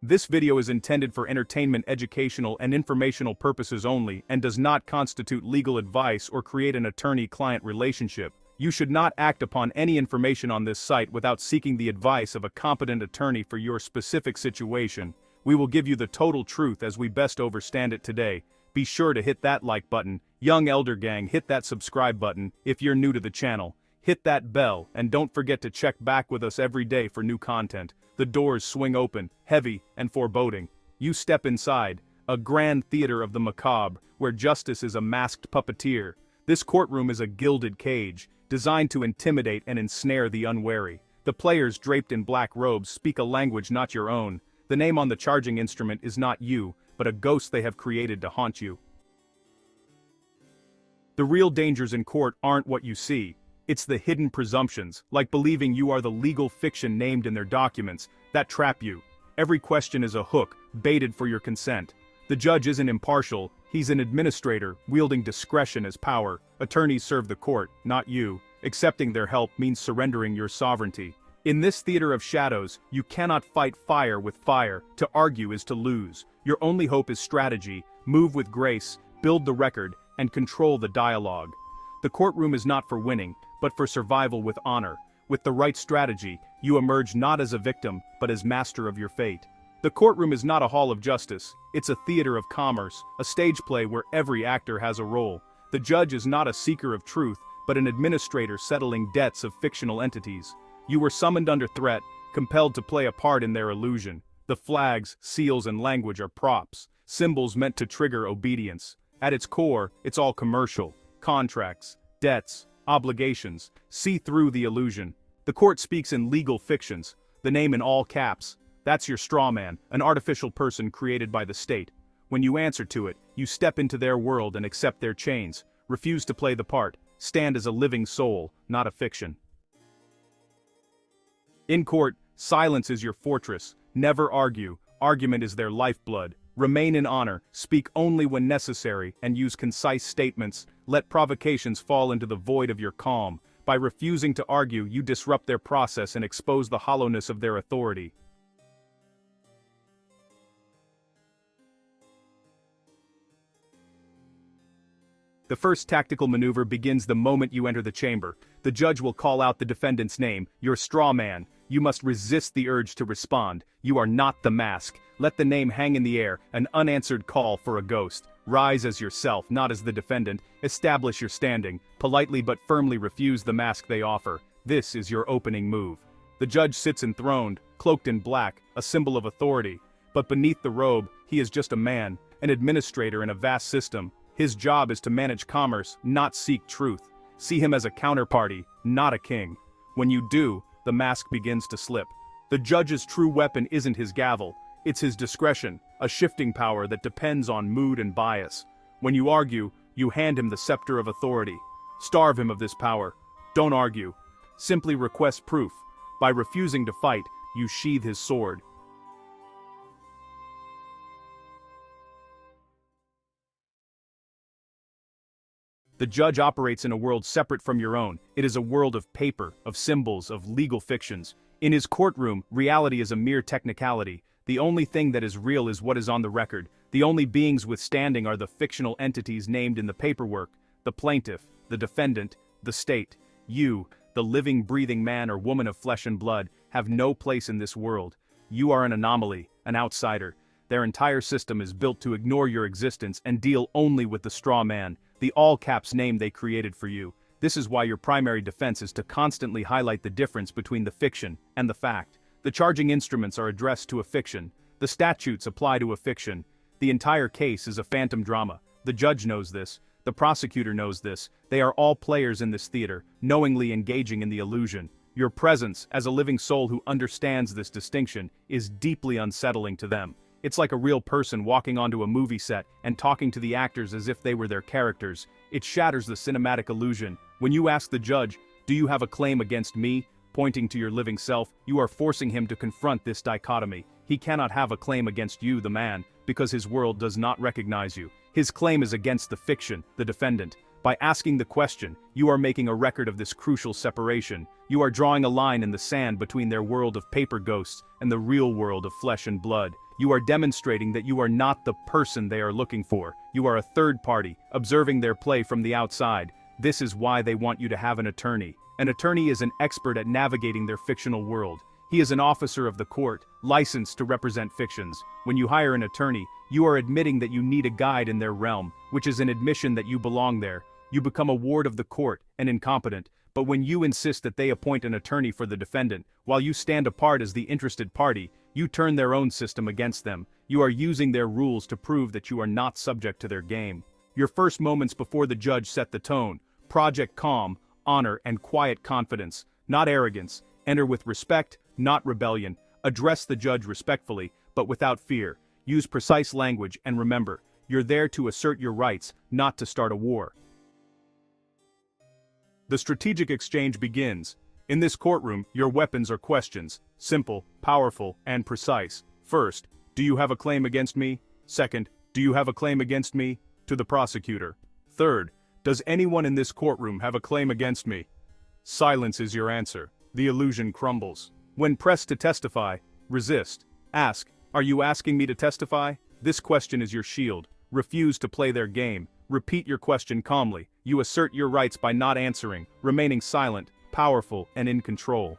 This video is intended for entertainment, educational, and informational purposes only and does not constitute legal advice or create an attorney-client relationship. You should not act upon any information on this site without seeking the advice of a competent attorney for your specific situation. We will give you the total truth as we best understand it today. Be sure to hit that like button. Young Elder Gang, hit that subscribe button if you're new to the channel. Hit that bell and don't forget to check back with us every day for new content. The doors swing open, heavy and foreboding. You step inside, a grand theater of the macabre, where justice is a masked puppeteer. This courtroom is a gilded cage, designed to intimidate and ensnare the unwary. The players draped in black robes speak a language not your own. The name on the charging instrument is not you, but a ghost they have created to haunt you. The real dangers in court aren't what you see. It's the hidden presumptions, like believing you are the legal fiction named in their documents, that trap you. Every question is a hook, baited for your consent. The judge isn't impartial, he's an administrator, wielding discretion as power. Attorneys serve the court, not you. Accepting their help means surrendering your sovereignty. In this theater of shadows, you cannot fight fire with fire. To argue is to lose. Your only hope is strategy. Move with grace, build the record, and control the dialogue. The courtroom is not for winning, but for survival with honor. With the right strategy, you emerge not as a victim, but as master of your fate. The courtroom is not a hall of justice, it's a theater of commerce, a stage play where every actor has a role. The judge is not a seeker of truth, but an administrator settling debts of fictional entities. You were summoned under threat, compelled to play a part in their illusion. The flags, seals, and language are props, symbols meant to trigger obedience. At its core, it's all commercial. Contracts, debts, obligations. See through the illusion. The court speaks in legal fictions, the name in all caps. That's your straw man, an artificial person created by the state. When you answer to it, you step into their world and accept their chains. Refuse to play the part. Stand as a living soul, not a fiction. In court, silence is your fortress. Never argue. Argument is their lifeblood. Remain in honor, speak only when necessary, and use concise statements. Let provocations fall into the void of your calm. By refusing to argue, you disrupt their process and expose the hollowness of their authority. The first tactical maneuver begins the moment you enter the chamber. The judge will call out the defendant's name, your straw man. You must resist the urge to respond. You are not the mask. Let the name hang in the air, an unanswered call for a ghost. Rise as yourself, not as the defendant. Establish your standing. Politely but firmly refuse the mask they offer. This is your opening move. The judge sits enthroned, cloaked in black, a symbol of authority. But beneath the robe, he is just a man, an administrator in a vast system. His job is to manage commerce, not seek truth. See him as a counterparty, not a king. When you do, the mask begins to slip. The judge's true weapon isn't his gavel, it's his discretion, a shifting power that depends on mood and bias. When you argue, you hand him the scepter of authority. Starve him of this power. Don't argue. Simply request proof. By refusing to fight, you sheathe his sword. The judge operates in a world separate from your own. It is a world of paper, of symbols, of legal fictions. In his courtroom, reality is a mere technicality. The only thing that is real is what is on the record. The only beings withstanding are the fictional entities named in the paperwork. The plaintiff, the defendant, the state. You, the living, breathing man or woman of flesh and blood, have no place in this world. You are an anomaly, an outsider. Their entire system is built to ignore your existence and deal only with the straw man, the all-caps name they created for you. This is why your primary defense is to constantly highlight the difference between the fiction and the fact. The charging instruments are addressed to a fiction. The statutes apply to a fiction. The entire case is a phantom drama. The judge knows this. The prosecutor knows this. They are all players in this theater, knowingly engaging in the illusion. Your presence, as a living soul who understands this distinction, is deeply unsettling to them. It's like a real person walking onto a movie set and talking to the actors as if they were their characters. It shatters the cinematic illusion. When you ask the judge, "Do you have a claim against me?" pointing to your living self, you are forcing him to confront this dichotomy. He cannot have a claim against you, the man, because his world does not recognize you. His claim is against the fiction, the defendant. By asking the question, you are making a record of this crucial separation. You are drawing a line in the sand between their world of paper ghosts and the real world of flesh and blood. You are demonstrating that you are not the person they are looking for. You are a third party, observing their play from the outside. This is why they want you to have an attorney. An attorney is an expert at navigating their fictional world. He is an officer of the court, licensed to represent fictions. When you hire an attorney, you are admitting that you need a guide in their realm, which is an admission that you belong there. You become a ward of the court, and incompetent. But when you insist that they appoint an attorney for the defendant, while you stand apart as the interested party, you turn their own system against them. You are using their rules to prove that you are not subject to their game. Your first moments before the judge set the tone. Project calm, honor, and quiet confidence, not arrogance. Enter with respect, not rebellion. Address the judge respectfully, but without fear. Use precise language, and remember, you're there to assert your rights, not to start a war. The strategic exchange begins. In this courtroom, your weapons are questions, simple, powerful, and precise. First, do you have a claim against me? Second, do you have a claim against me? To the prosecutor. Third, does anyone in this courtroom have a claim against me? Silence is your answer. The illusion crumbles. When pressed to testify, resist. Ask, are you asking me to testify? This question is your shield. Refuse to play their game. Repeat your question calmly. You assert your rights by not answering, remaining silent, powerful, and in control.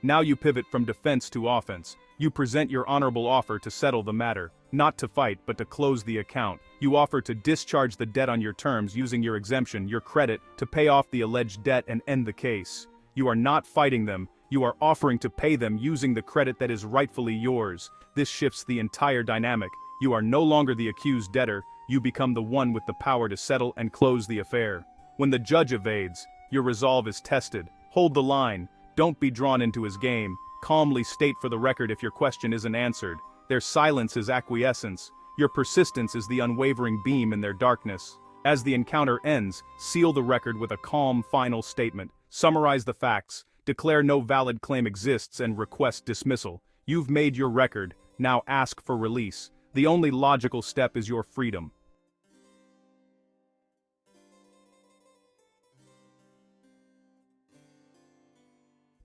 Now you pivot from defense to offense. You present your honorable offer to settle the matter, not to fight but to close the account. You offer to discharge the debt on your terms using your exemption, your credit, to pay off the alleged debt and end the case. You are not fighting them, you are offering to pay them using the credit that is rightfully yours. This shifts the entire dynamic. You are no longer the accused debtor, you become the one with the power to settle and close the affair. When the judge evades, your resolve is tested. Hold the line, don't be drawn into his game. Calmly state for the record if your question isn't answered. Their silence is acquiescence. Your persistence is the unwavering beam in their darkness. As the encounter ends, seal the record with a calm final statement. Summarize the facts, declare no valid claim exists and request dismissal. You've made your record, now ask for release. The only logical step is your freedom.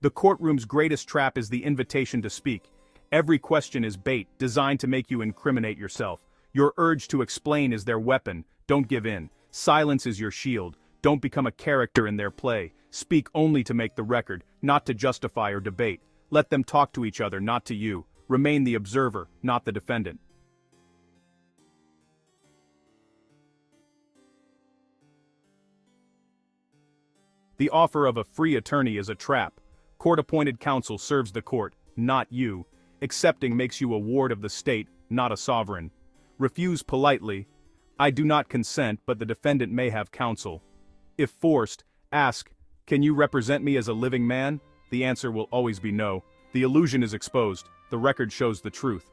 The courtroom's greatest trap is the invitation to speak. Every question is bait, designed to make you incriminate yourself. Your urge to explain is their weapon. Don't give in. Silence is your shield. Don't become a character in their play. Speak only to make the record, not to justify or debate. Let them talk to each other, not to you. Remain the observer, not the defendant. The offer of a free attorney is a trap. Court-appointed counsel serves the court, not you. Accepting makes you a ward of the state, not a sovereign. Refuse politely. I do not consent, but the defendant may have counsel. If forced, ask, can you represent me as a living man? The answer will always be no. The illusion is exposed. The record shows the truth.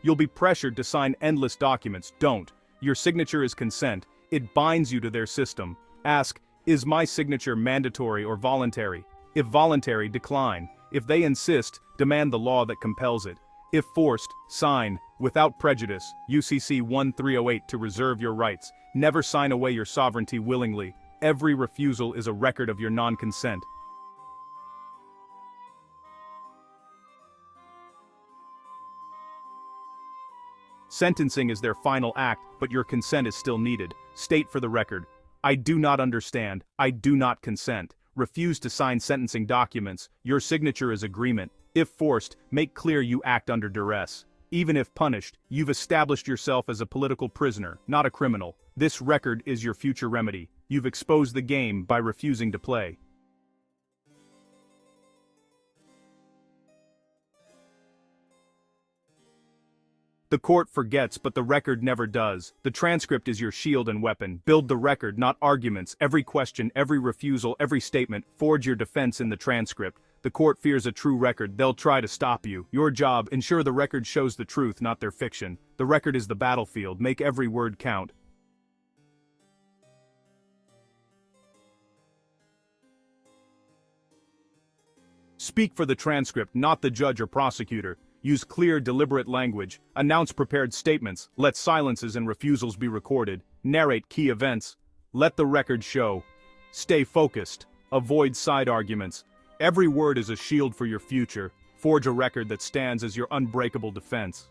You'll be pressured to sign endless documents. Don't. Your signature is consent. It binds you to their system. Ask, is my signature mandatory or voluntary? If voluntary, decline. If they insist, demand the law that compels it. If forced, sign, without prejudice, UCC 1308 to reserve your rights. Never sign away your sovereignty willingly. Every refusal is a record of your non-consent. Sentencing is their final act, but your consent is still needed. State for the record, I do not understand, I do not consent. Refuse to sign sentencing documents, your signature is agreement. If forced, make clear you act under duress. Even if punished, you've established yourself as a political prisoner, not a criminal. This record is your future remedy. You've exposed the game by refusing to play. The court forgets, but the record never does. The transcript is your shield and weapon. Build the record, not arguments. Every question, every refusal, every statement. Forge your defense in the transcript. The court fears a true record. They'll try to stop you. Your job, ensure the record shows the truth, not their fiction. The record is the battlefield. Make every word count. Speak for the transcript, not the judge or prosecutor. Use clear, deliberate language. Announce prepared statements. Let silences and refusals be recorded. Narrate key events. Let the record show. Stay focused. Avoid side arguments. Every word is a shield for your future. Forge a record that stands as your unbreakable defense.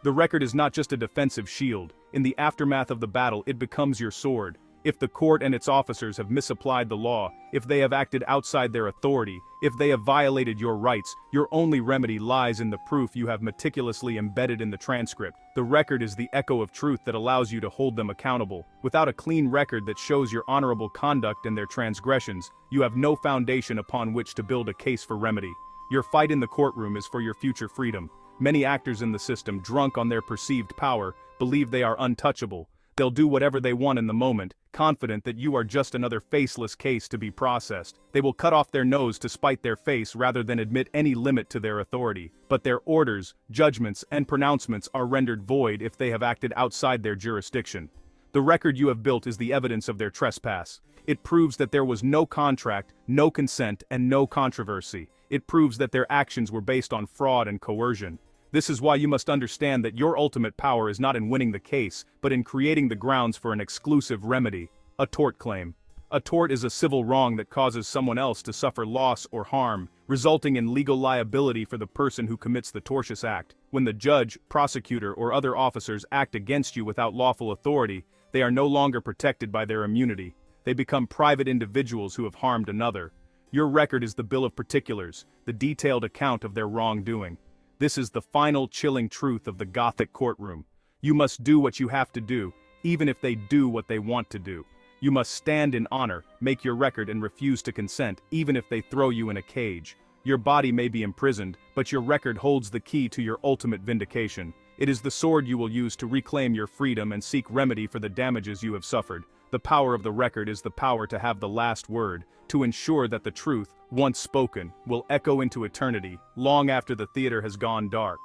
The record is not just a defensive shield. In the aftermath of the battle, it becomes your sword. If the court and its officers have misapplied the law, if they have acted outside their authority, if they have violated your rights, your only remedy lies in the proof you have meticulously embedded in the transcript. The record is the echo of truth that allows you to hold them accountable. Without a clean record that shows your honorable conduct and their transgressions, you have no foundation upon which to build a case for remedy. Your fight in the courtroom is for your future freedom. Many actors in the system, drunk on their perceived power, believe they are untouchable. They'll do whatever they want in the moment, confident that you are just another faceless case to be processed. They will cut off their nose to spite their face rather than admit any limit to their authority. But their orders, judgments, and pronouncements are rendered void if they have acted outside their jurisdiction. The record you have built is the evidence of their trespass. It proves that there was no contract, no consent, and no controversy. It proves that their actions were based on fraud and coercion. This is why you must understand that your ultimate power is not in winning the case, but in creating the grounds for an exclusive remedy, a tort claim. A tort is a civil wrong that causes someone else to suffer loss or harm, resulting in legal liability for the person who commits the tortious act. When the judge, prosecutor, or other officers act against you without lawful authority, they are no longer protected by their immunity. They become private individuals who have harmed another. Your record is the bill of particulars, the detailed account of their wrongdoing. This is the final chilling truth of the Gothic courtroom. You must do what you have to do, even if they do what they want to do. You must stand in honor, make your record, and refuse to consent, even if they throw you in a cage. Your body may be imprisoned, but your record holds the key to your ultimate vindication. It is the sword you will use to reclaim your freedom and seek remedy for the damages you have suffered. The power of the record is the power to have the last word, to ensure that the truth, once spoken, will echo into eternity, long after the theater has gone dark.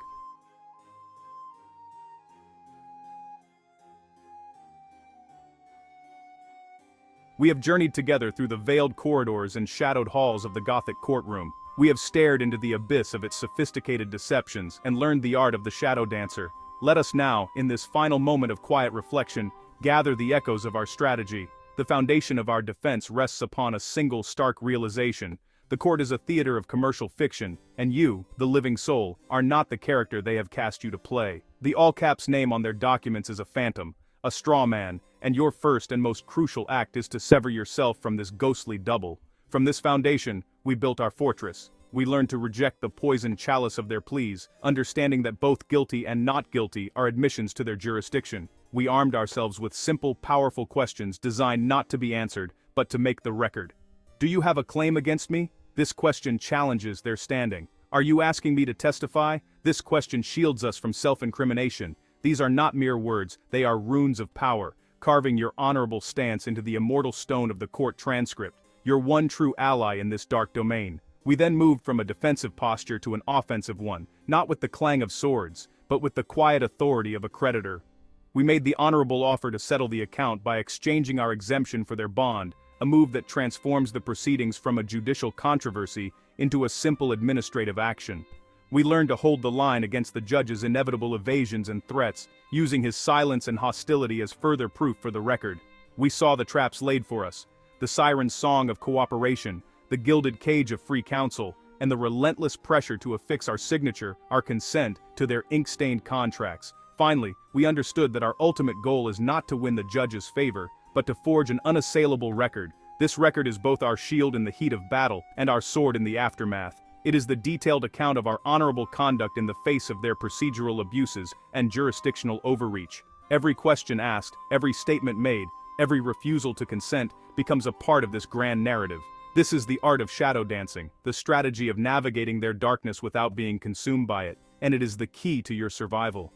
We have journeyed together through the veiled corridors and shadowed halls of the Gothic courtroom. We have stared into the abyss of its sophisticated deceptions and learned the art of the shadow dancer. Let us now, in this final moment of quiet reflection, gather the echoes of our strategy. The foundation of our defense rests upon a single stark realization. The court is a theater of commercial fiction, and you, the living soul, are not the character they have cast you to play. The all-caps name on their documents is a phantom, a straw man, and your first and most crucial act is to sever yourself from this ghostly double. From this foundation, we built our fortress. We learned to reject the poisoned chalice of their pleas, understanding that both guilty and not guilty are admissions to their jurisdiction. We armed ourselves with simple, powerful questions designed not to be answered, but to make the record. Do you have a claim against me? This question challenges their standing. Are you asking me to testify? This question shields us from self-incrimination. These are not mere words, they are runes of power, carving your honorable stance into the immortal stone of the court transcript, your one true ally in this dark domain. We then moved from a defensive posture to an offensive one, not with the clang of swords, but with the quiet authority of a creditor. We made the honorable offer to settle the account by exchanging our exemption for their bond, a move that transforms the proceedings from a judicial controversy into a simple administrative action. We learned to hold the line against the judge's inevitable evasions and threats, using his silence and hostility as further proof for the record. We saw the traps laid for us, the siren's song of cooperation, the gilded cage of free counsel, and the relentless pressure to affix our signature, our consent, to their ink-stained contracts. Finally, we understood that our ultimate goal is not to win the judge's favor, but to forge an unassailable record. This record is both our shield in the heat of battle and our sword in the aftermath. It is the detailed account of our honorable conduct in the face of their procedural abuses and jurisdictional overreach. Every question asked, every statement made, every refusal to consent becomes a part of this grand narrative. This is the art of shadow dancing, the strategy of navigating their darkness without being consumed by it, and it is the key to your survival.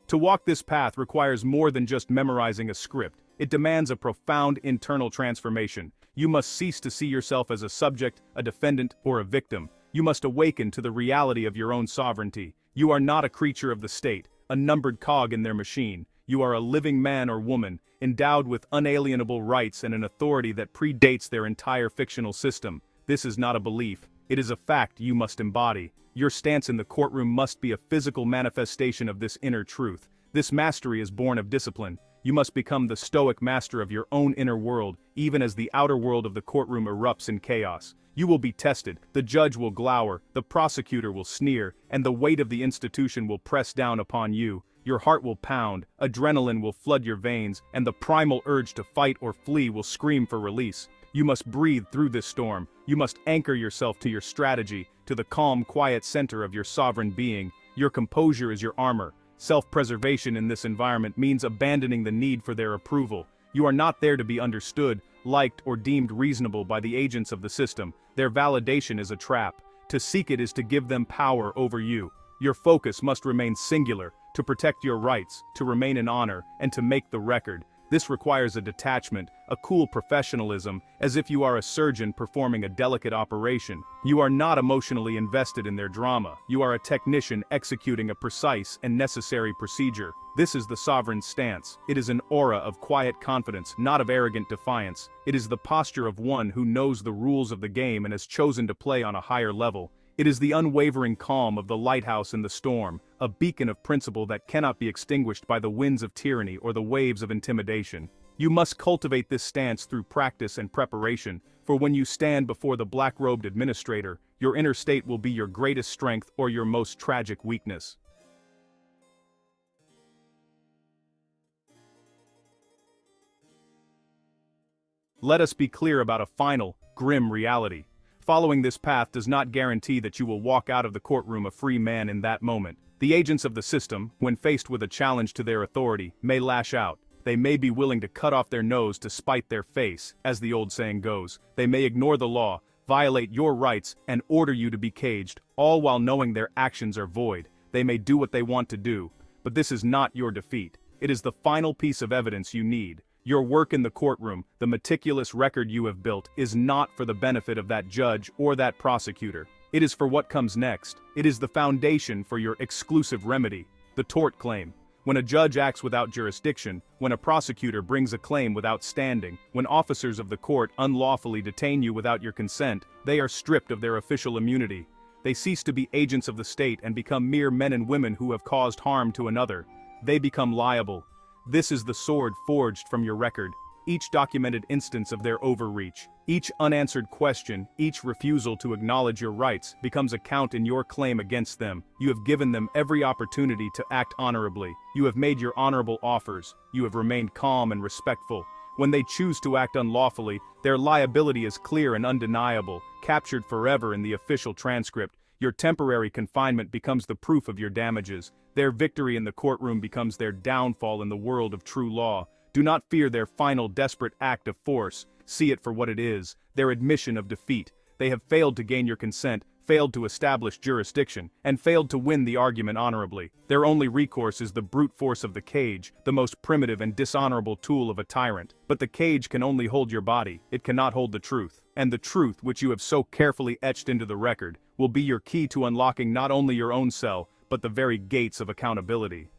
To walk this path requires more than just memorizing a script. It demands a profound internal transformation. You must cease to see yourself as a subject, a defendant, or a victim. You must awaken to the reality of your own sovereignty. You are not a creature of the state, a numbered cog in their machine. You are a living man or woman, endowed with unalienable rights and an authority that predates their entire fictional system. This is not a belief, it is a fact you must embody. Your stance in the courtroom must be a physical manifestation of this inner truth. This mastery is born of discipline. You must become the stoic master of your own inner world, even as the outer world of the courtroom erupts in chaos. You will be tested, the judge will glower, the prosecutor will sneer, and the weight of the institution will press down upon you. Your heart will pound, adrenaline will flood your veins, and the primal urge to fight or flee will scream for release. You must breathe through this storm. You must anchor yourself to your strategy, to the calm, quiet center of your sovereign being. Your composure is your armor. Self-preservation in this environment means abandoning the need for their approval. You are not there to be understood, liked, or deemed reasonable by the agents of the system. Their validation is a trap. To seek it is to give them power over you. Your focus must remain singular, to protect your rights, to remain in honor, and to make the record. This requires a detachment, a cool professionalism, as if you are a surgeon performing a delicate operation. You are not emotionally invested in their drama. You are a technician executing a precise and necessary procedure. This is the sovereign stance. It is an aura of quiet confidence, not of arrogant defiance. It is the posture of one who knows the rules of the game and has chosen to play on a higher level. It is the unwavering calm of the lighthouse in the storm, a beacon of principle that cannot be extinguished by the winds of tyranny or the waves of intimidation. You must cultivate this stance through practice and preparation, for when you stand before the black-robed administrator, your inner state will be your greatest strength or your most tragic weakness. Let us be clear about a final, grim reality. Following this path does not guarantee that you will walk out of the courtroom a free man in that moment. The agents of the system, when faced with a challenge to their authority, may lash out. They may be willing to cut off their nose to spite their face, as the old saying goes. They may ignore the law, violate your rights, and order you to be caged, all while knowing their actions are void. They may do what they want to do, but this is not your defeat. It is the final piece of evidence you need. Your work in the courtroom, the meticulous record you have built, is not for the benefit of that judge or that prosecutor. It is for what comes next. It is the foundation for your exclusive remedy, the tort claim. When a judge acts without jurisdiction, when a prosecutor brings a claim without standing, when officers of the court unlawfully detain you without your consent, they are stripped of their official immunity. They cease to be agents of the state and become mere men and women who have caused harm to another. They become liable. This is the sword forged from your record. Each documented instance of their overreach, each unanswered question, each refusal to acknowledge your rights becomes a count in your claim against them. You have given them every opportunity to act honorably. You have made your honorable offers. You have remained calm and respectful. When they choose to act unlawfully, their liability is clear and undeniable, captured forever in the official transcript. Your temporary confinement becomes the proof of your damages. Their victory in the courtroom becomes their downfall in the world of true law. Do not fear their final desperate act of force. See it for what it is, their admission of defeat. They have failed to gain your consent, failed to establish jurisdiction, and failed to win the argument honorably. Their only recourse is the brute force of the cage, the most primitive and dishonorable tool of a tyrant. But the cage can only hold your body, it cannot hold the truth. And the truth, which you have so carefully etched into the record, will be your key to unlocking not only your own cell, but the very gates of accountability.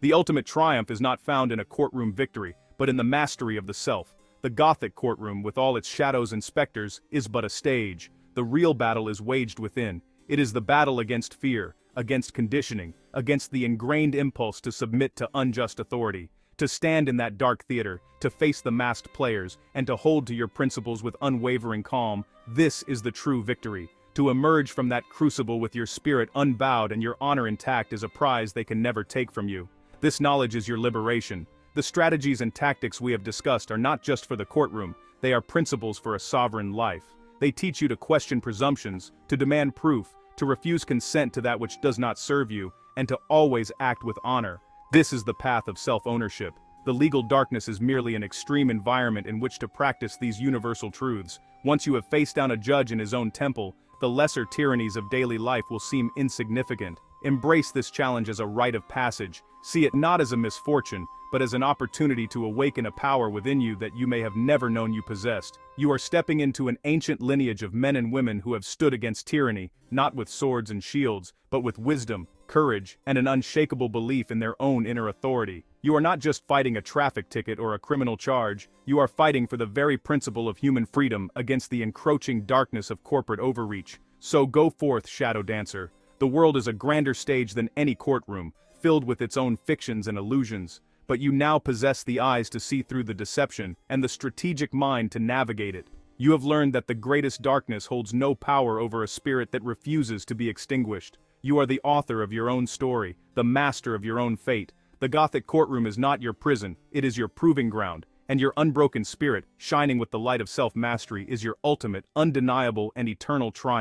The ultimate triumph is not found in a courtroom victory, but in the mastery of the self. The Gothic courtroom, with all its shadows and specters, is but a stage. The real battle is waged within. It is the battle against fear, against conditioning, against the ingrained impulse to submit to unjust authority. To stand in that dark theater, to face the masked players, and to hold to your principles with unwavering calm, this is the true victory. To emerge from that crucible with your spirit unbowed and your honor intact is a prize they can never take from you. This knowledge is your liberation. The strategies and tactics we have discussed are not just for the courtroom, they are principles for a sovereign life. They teach you to question presumptions, to demand proof, to refuse consent to that which does not serve you, and to always act with honor. This is the path of self-ownership. The legal darkness is merely an extreme environment in which to practice these universal truths. Once you have faced down a judge in his own temple, the lesser tyrannies of daily life will seem insignificant. Embrace this challenge as a rite of passage. See it not as a misfortune, but as an opportunity to awaken a power within you that you may have never known you possessed. You are stepping into an ancient lineage of men and women who have stood against tyranny, not with swords and shields, but with wisdom, courage, and an unshakable belief in their own inner authority. You are not just fighting a traffic ticket or a criminal charge, you are fighting for the very principle of human freedom against the encroaching darkness of corporate overreach. So go forth, Shadow Dancer. The world is a grander stage than any courtroom, filled with its own fictions and illusions, but you now possess the eyes to see through the deception and the strategic mind to navigate it. You have learned that the greatest darkness holds no power over a spirit that refuses to be extinguished. You are the author of your own story, the master of your own fate. The Gothic courtroom is not your prison, it is your proving ground, and your unbroken spirit, shining with the light of self-mastery, is your ultimate, undeniable, and eternal triumph.